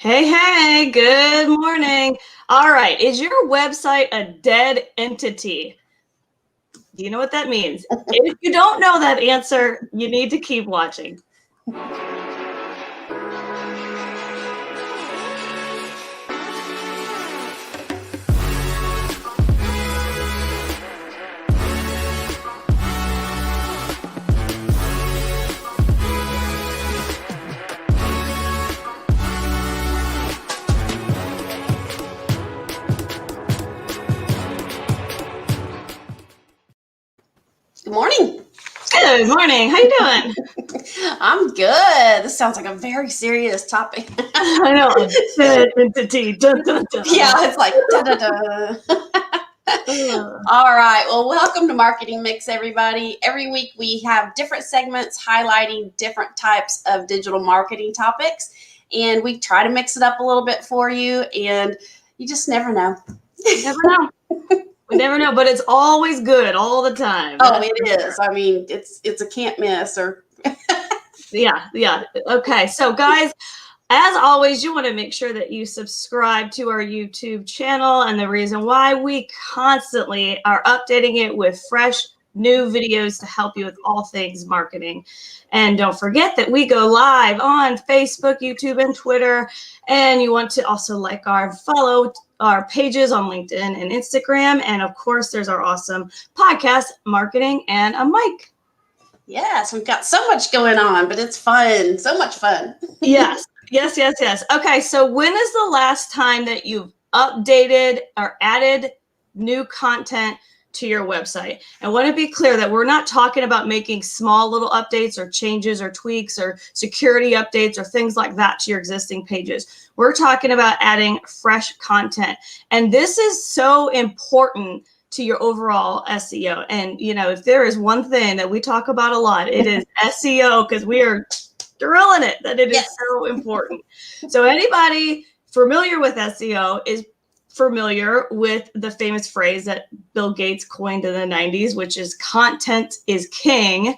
Hey, good morning. All right, is your website a dead entity? Do you know what that means? If you don't know that answer, you need to keep watching. Good morning. Good morning. How you doing? I'm good. This sounds like a very serious topic. I know, a dead entity. Dun, dun, dun. Yeah, it's like da-da-da. All right. Well, welcome to Marketing Mix, everybody. Every week we have different segments highlighting different types of digital marketing topics, and we try to mix it up a little bit for you, and you just never know. You never know. We never know, but it's always good all the time. Oh, it is. I mean, it's a can't miss. Or Yeah. Okay, so guys, as always, you want to make sure that you subscribe to our YouTube channel. And the reason why, we constantly are updating it with fresh new videos to help you with all things marketing. And don't forget that we go live on Facebook, YouTube, and Twitter. And you want to also follow our pages on LinkedIn and Instagram. And of course, there's our awesome podcast, Marketing and a Mic. yes, we've got so much going on, but it's fun. So much fun. Yes. Okay, so when is the last time that you've updated or added new content to your website? And I want to be clear that we're not talking about making small little updates or changes or tweaks or security updates or things like that to your existing pages. We're talking about adding fresh content. And this is so important to your overall SEO. And, if there is one thing that we talk about a lot, it is SEO, because we are drilling it, that it is so important. So anybody familiar with SEO is familiar with the famous phrase that Bill Gates coined in the 90s, which is content is king.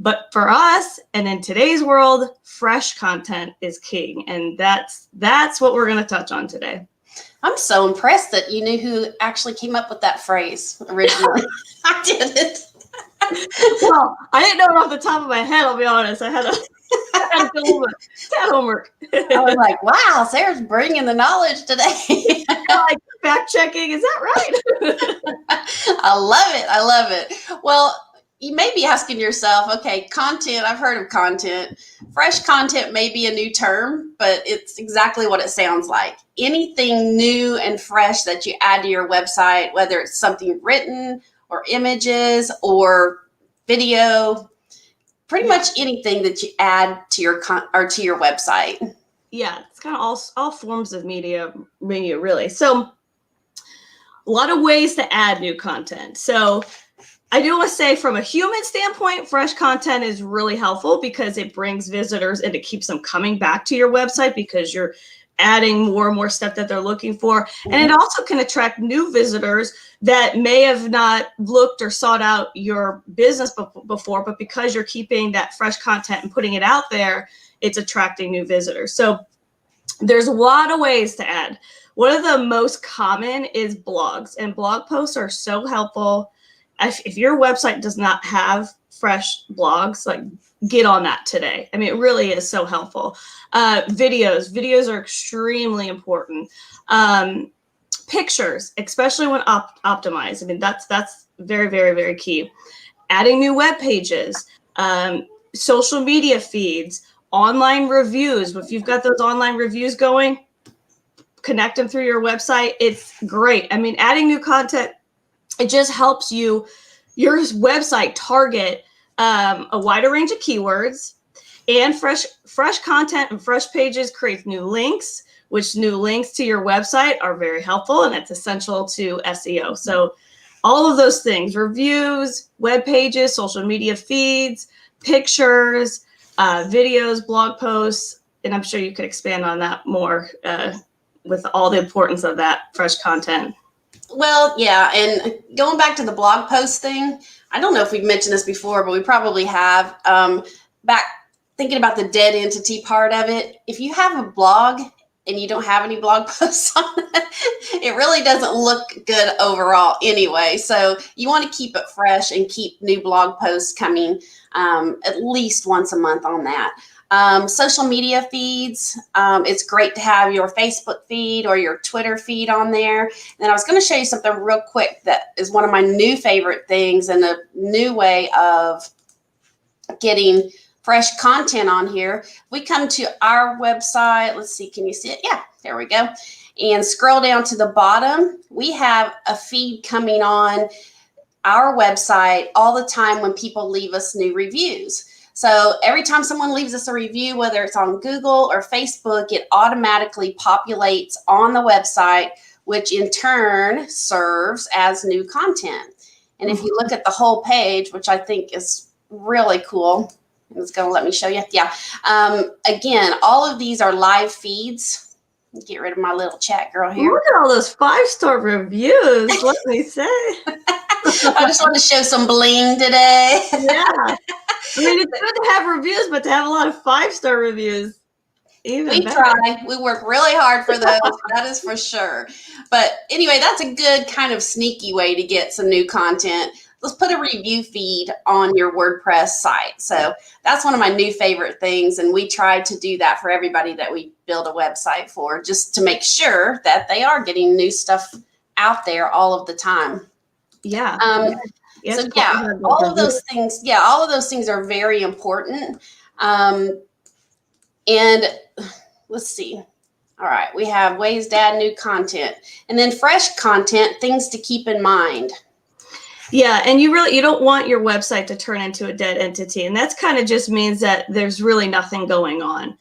But for us, and in today's world, fresh content is king. And that's what we're going to touch on today. I'm so impressed that you knew who actually came up with that phrase originally. I didn't. Well, I didn't know it off the top of my head, I'll be honest. I had to do a little bit of homework. I was like, wow, Sarah's bringing the knowledge today. Like fact checking, is that right? I love it. Well, you may be asking yourself, okay, content, I've heard of content. Fresh content may be a new term, but it's exactly what it sounds like. Anything new and fresh that you add to your website, whether it's something written or images or video, pretty much anything that you add to your to your website. Yeah, it's kind of all forms of media, really. So a lot of ways to add new content. So I do want to say, from a human standpoint, fresh content is really helpful because it brings visitors and it keeps them coming back to your website because you're adding more and more stuff that they're looking for. And it also can attract new visitors that may have not looked or sought out your business before, but because you're keeping that fresh content and putting it out there, it's attracting new visitors. So there's a lot of ways to add. One of the most common is blogs, and blog posts are so helpful. If your website does not have fresh blogs, like, get on that today. I mean, it really is so helpful. Videos are extremely important. Pictures, especially when optimized. I mean, that's very, very, very key. Adding new web pages, social media feeds, online reviews. If you've got those online reviews going, connect them through your website. It's great. I mean, adding new content, it just helps your website target a wider range of keywords, and fresh content and fresh pages create new links, which new links to your website are very helpful, and it's essential to SEO. So all of those things, reviews, web pages, social media feeds, pictures, videos, blog posts, and I'm sure you could expand on that more with all the importance of that fresh content. Well, yeah, and going back to the blog post thing, I don't know if we've mentioned this before, but we probably have. Back thinking about the dead entity part of it, if you have a blog and you don't have any blog posts on it, it really doesn't look good overall anyway. So you want to keep it fresh and keep new blog posts coming at least once a month on that. Social media feeds, it's great to have your Facebook feed or your Twitter feed on there. And then I was going to show you something real quick that is one of my new favorite things and a new way of getting fresh content on here. We come to our website. Let's see, can you see it? Yeah, there we go. And scroll down to the bottom. We have a feed coming on our website all the time when people leave us new reviews. So every time someone leaves us a review, whether it's on Google or Facebook, it automatically populates on the website, which in turn serves as new content. And if you look at the whole page, which I think is really cool, it's going to let me show you. Yeah. Again, all of these are live feeds. Get rid of my little chat girl here. Look at all those 5-star reviews. Let me say. I just want to show some bling today. Yeah. I mean, it's good to have reviews, but to have a lot of 5-star reviews, even we better. try. We work really hard for those. That is for sure. But anyway, that's a good kind of sneaky way to get some new content. Let's put a review feed on your WordPress site. So that's one of my new favorite things. And we try to do that for everybody that we build a website for, just to make sure that they are getting new stuff out there all of the time. Yeah. So yeah, all of those things. Yeah, all of those things are very important. And let's see. All right, we have ways to add new content, and then fresh content, things to keep in mind. Yeah, and you don't want your website to turn into a dead entity, and that's kind of just means that there's really nothing going on.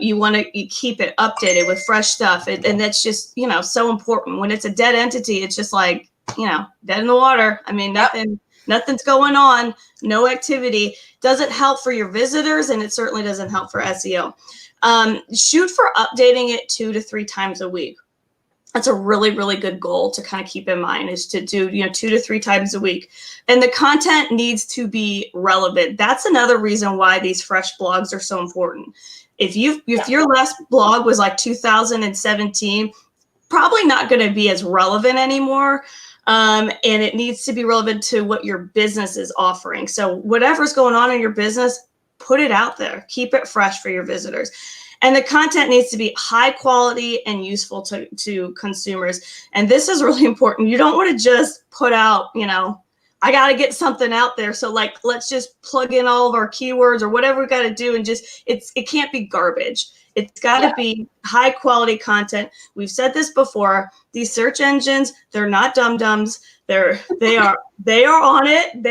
You want to keep it updated with fresh stuff, and that's just so important. When it's a dead entity, it's just like dead in the water. I mean, nothing's going on, no activity. Doesn't help for your visitors, and it certainly doesn't help for SEO. Shoot for updating it 2 to 3 times a week. That's a really, really good goal to kind of keep in mind, is to do 2 to 3 times a week. And the content needs to be relevant. That's another reason why these fresh blogs are so important. If your last blog was like 2017, probably not going to be as relevant anymore. And it needs to be relevant to what your business is offering. So whatever's going on in your business, put it out there. Keep it fresh for your visitors. And the content needs to be high quality and useful to consumers. And this is really important. You don't want to just put out, I got to get something out there. So let's just plug in all of our keywords or whatever we got to do. And it can't be garbage. It's got to be high quality content. We've said this before. These search engines, they're not dum-dums. They are on it.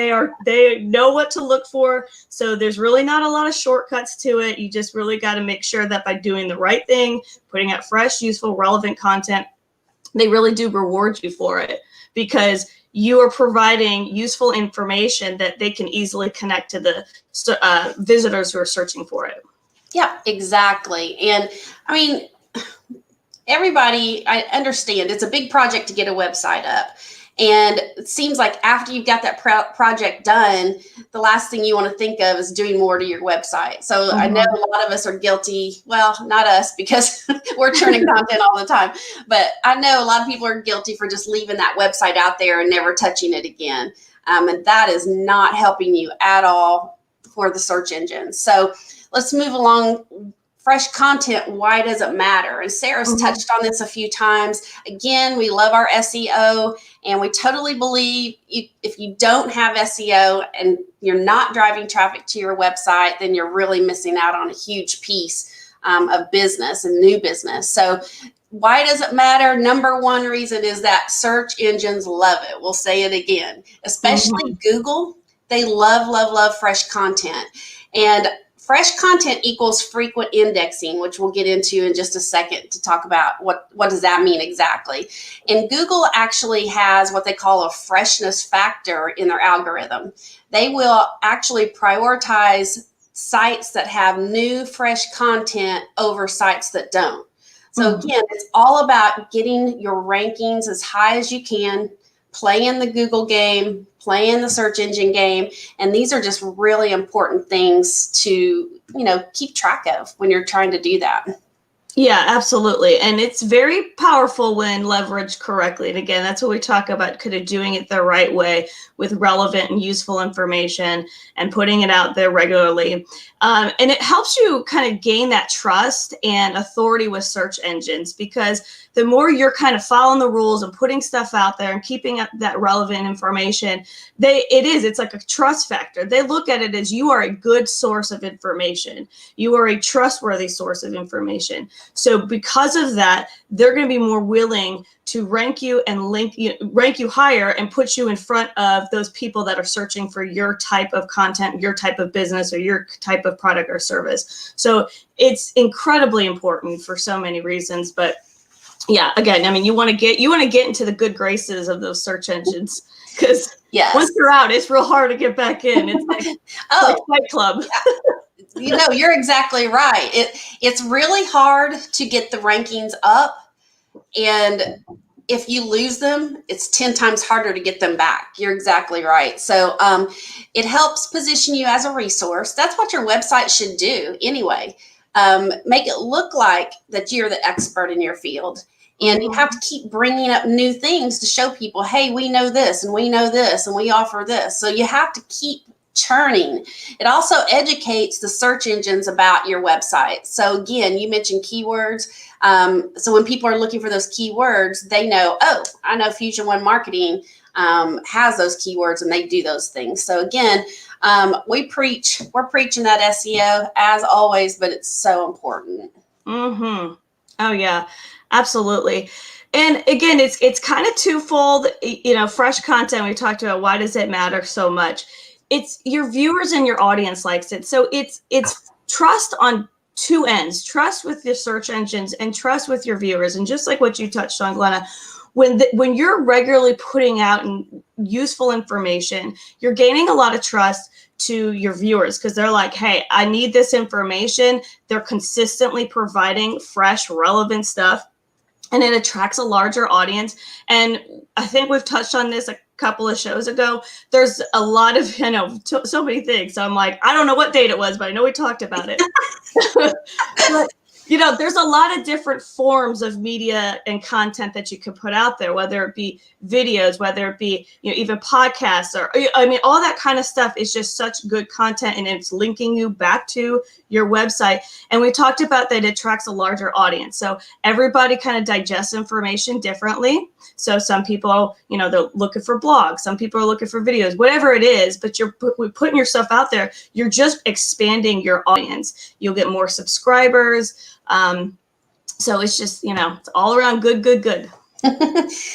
They know what to look for. So there's really not a lot of shortcuts to it. You just really got to make sure that by doing the right thing, putting out fresh, useful, relevant content, they really do reward you for it, because you are providing useful information that they can easily connect to the visitors who are searching for it. Yeah, exactly. And I mean, everybody, I understand it's a big project to get a website up. And it seems like after you've got that project done, the last thing you want to think of is doing more to your website. So I know a lot of us are guilty. Well, not us, because we're churning content all the time. But I know a lot of people are guilty for just leaving that website out there and never touching it again. And that is not helping you at all for the search engines. So let's move along. Fresh content, why does it matter? And Sarah's touched on this a few times. Again, we love our SEO, and we totally believe if you don't have SEO and you're not driving traffic to your website, then you're really missing out on a huge piece of business and new business. So why does it matter? Number one reason is that search engines love it. We'll say it again, especially Google. They love fresh content. And fresh content equals frequent indexing, which we'll get into in just a second to talk about what does that mean exactly. And Google actually has what they call a freshness factor in their algorithm. They will actually prioritize sites that have new, fresh content over sites that don't. So again, it's all about getting your rankings as high as you can, play in the Google game, play in the search engine game. And these are just really important things to, keep track of when you're trying to do that. Yeah, absolutely. And it's very powerful when leveraged correctly. And again, that's what we talk about, kind of doing it the right way with relevant and useful information and putting it out there regularly. And it helps you kind of gain that trust and authority with search engines, because the more you're kind of following the rules and putting stuff out there and keeping up that relevant information, it's like a trust factor. They look at it as you are a good source of information. You are a trustworthy source of information. So because of that, they're going to be more willing to rank you and rank you higher and put you in front of those people that are searching for your type of content, your type of business, or your type of product or service. So it's incredibly important for so many reasons. But yeah, again, I mean, you want to get into the good graces of those search engines, because Yes. once you're out, it's real hard to get back in. It's like, like Fight Club. You know, you're exactly right. It's really hard to get the rankings up, and if you lose them, it's 10 times harder to get them back. You're exactly right. So it helps position you as a resource. That's what your website should do anyway. Make it look like that you're the expert in your field. And you have to keep bringing up new things to show people, hey, we know this and we know this and we offer this. So you have to keep churning. It also educates the search engines about your website. So again, you mentioned keywords. So when people are looking for those keywords, they know, oh, I know Fusion One Marketing has those keywords and they do those things. So again, we're preaching that SEO as always, but it's so important. Mm-hmm. Oh yeah, absolutely. And again, it's kind of twofold. Fresh content. We talked about, why does it matter so much? It's your viewers and your audience likes it. So it's trust on two ends: trust with your search engines and trust with your viewers. And just like what you touched on, Glenna, when you're regularly putting out useful information, you're gaining a lot of trust to your viewers, because they're like, hey, I need this information. They're consistently providing fresh, relevant stuff, and it attracts a larger audience. And I think we've touched on this a couple of shows ago. There's a lot of, so many things. So I'm like, I don't know what date it was, but I know we talked about it. But there's a lot of different forms of media and content that you can put out there, whether it be videos, whether it be, even podcasts, or, I mean, all that kind of stuff is just such good content, and it's linking you back to your website. And we talked about that it attracts a larger audience. So everybody kind of digests information differently. So some people, they're looking for blogs, some people are looking for videos, whatever it is, but you're putting yourself out there. You're just expanding your audience. You'll get more subscribers. So it's just, it's all around good.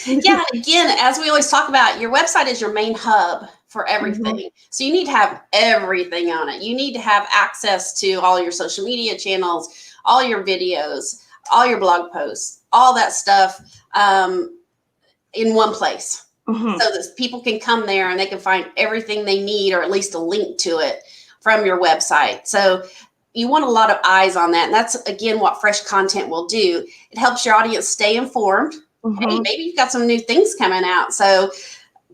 Yeah. Again, as we always talk about, your website is your main hub for everything. Mm-hmm. So you need to have everything on it. You need to have access to all your social media channels, all your videos, all your blog posts, all that stuff in one place. Mm-hmm. So that people can come there and they can find everything they need, or at least a link to it from your website. So you want a lot of eyes on that. And that's, again, what fresh content will do. It helps your audience stay informed. Mm-hmm. Hey, maybe you've got some new things coming out. So,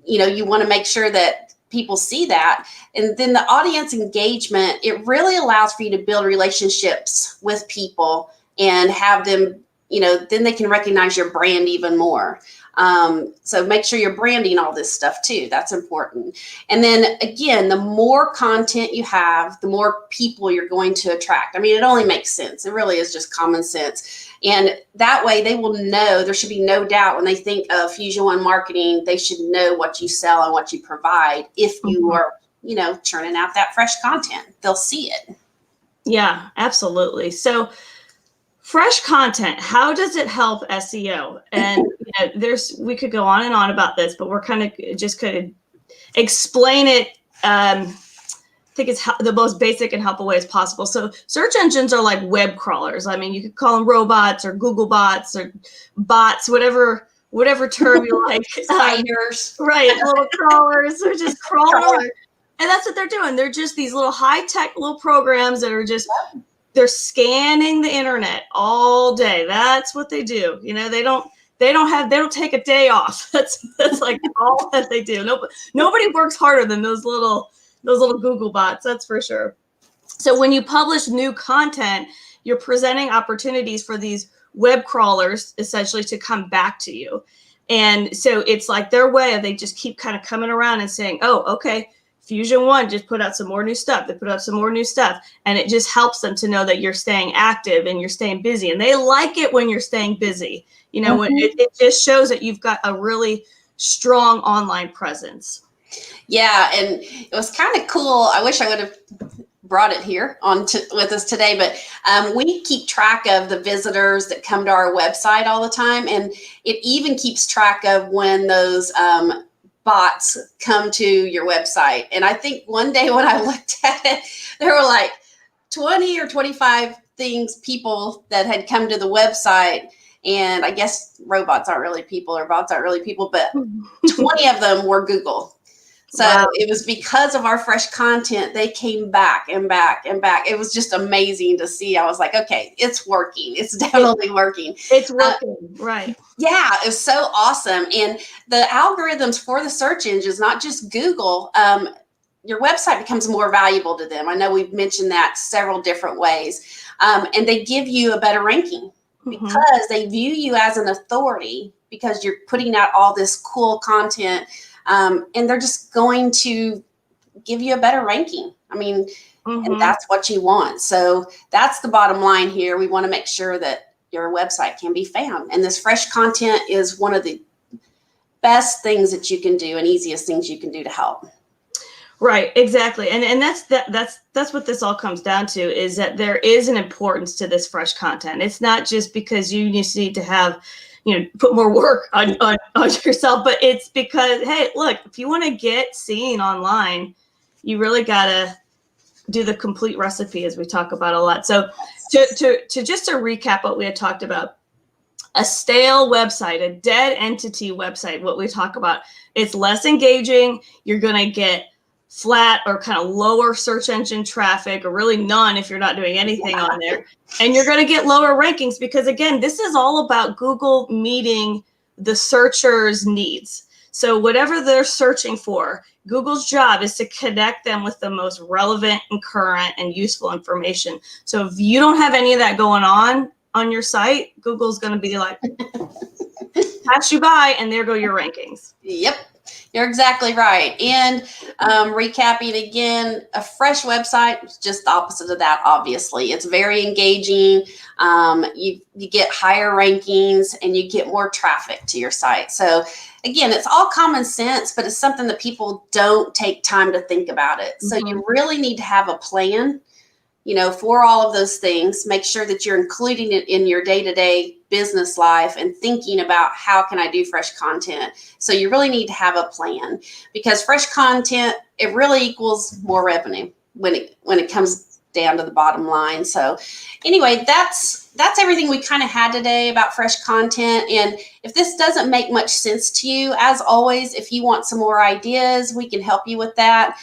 you want to make sure that people see that. And then the audience engagement, it really allows for you to build relationships with people and have them, then they can recognize your brand even more. So make sure you're branding all this stuff too. That's important. And then again, the more content you have, the more people you're going to attract. I mean, it only makes sense. It really is just common sense. And that way they will know, there should be no doubt when they think of Fusion One Marketing, they should know what you sell and what you provide. If you are, churning out that fresh content, they'll see it. Yeah, absolutely. So fresh content, how does it help SEO? And we could go on and on about this, but we're kind of explain it. I think it's the most basic and helpful way as possible. So search engines are like web crawlers. I mean, you could call them robots or Google bots or bots, whatever term you like. Spiders. Right, little crawlers. They're just crawling. And that's what they're doing. They're just these little high-tech little programs that are just... They're scanning the internet all day. That's what they do. They don't take a day off. That's like all that they do. Nobody works harder than those little Google bots. That's for sure. So when you publish new content, you're presenting opportunities for these web crawlers essentially to come back to you. And so it's like their way of, they just keep kind of coming around and saying, oh, okay, Fusion One just put out some more new stuff. They put out some more new stuff. And it just helps them to know that you're staying active and you're staying busy. And they like it when you're staying busy. You know, when it just shows that you've got a really strong online presence. Yeah, and it was kind of cool. I wish I would have brought it here with us today, but we keep track of the visitors that come to our website all the time, and it even keeps track of when those bots come to your website. And I think one day when I looked at it, there were like 20 or 25 people that had come to the website. And I guess robots aren't really people, or bots aren't really people, but 20 of them were Google. So wow. It was because of our fresh content, they came back and back and back. It was just amazing to see. I was like, okay, it's working. It's definitely working. It's working, right. Yeah, it was so awesome. And the algorithms for the search engines, not just Google, your website becomes more valuable to them. I know we've mentioned that several different ways. And they give you a better ranking because they view you as an authority because you're putting out all this cool content. And they're just going to give you a better ranking. I mean, and that's what you want. So that's the bottom line here. We want to make sure that your website can be found. And this fresh content is one of the best things that you can do and easiest things you can do to help. Right, exactly. And that's what this all comes down to, is that there is an importance to this fresh content. It's not just because you just need to have, you know, put more work on yourself, but it's because, hey, look, if you want to get seen online, you really got to do the complete recipe, as we talk about a lot. So to just to recap what we had talked about, a stale website, a dead entity website, what we talk about, it's less engaging. You're going to get flat or kind of lower search engine traffic, or really none if you're not doing anything on there. And you're going to get lower rankings because, again, this is all about Google meeting the searcher's needs. So whatever they're searching for, Google's job is to connect them with the most relevant and current and useful information. So if you don't have any of that going on your site, Google's going to be like, pass you by, and there go your rankings. Yep. You're exactly right. And recapping again, a fresh website is just the opposite of that, obviously. It's very engaging. You get higher rankings and you get more traffic to your site. So again, it's all common sense, but it's something that people don't take time to think about it. So you really need to have a plan, you know, for all of those things. Make sure that you're including it in your day-to-day business life and thinking about how can I do fresh content. So you really need to have a plan, because fresh content, it really equals more revenue when it comes down to the bottom line. So anyway, that's everything we kind of had today about fresh content. And if this doesn't make much sense to you, as always, if you want some more ideas, we can help you with that.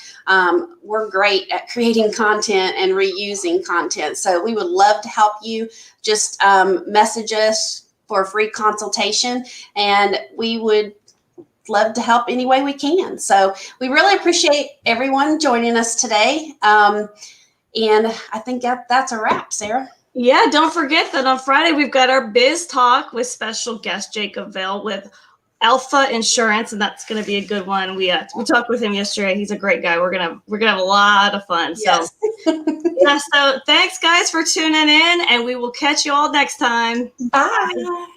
We're great at creating content and reusing content. So we would love to help you. Just message us for a free consultation, and we would love to help any way we can. So we really appreciate everyone joining us today. And I think that's a wrap, Sarah. Yeah, don't forget that on Friday we've got our Biz Talk with special guest Jacob Vale with Alpha Insurance, and that's going to be a good one. We talked with him yesterday. He's a great guy. We're gonna have a lot of fun. Yes. So yeah, so thanks guys for tuning in, and we will catch you all next time. Bye.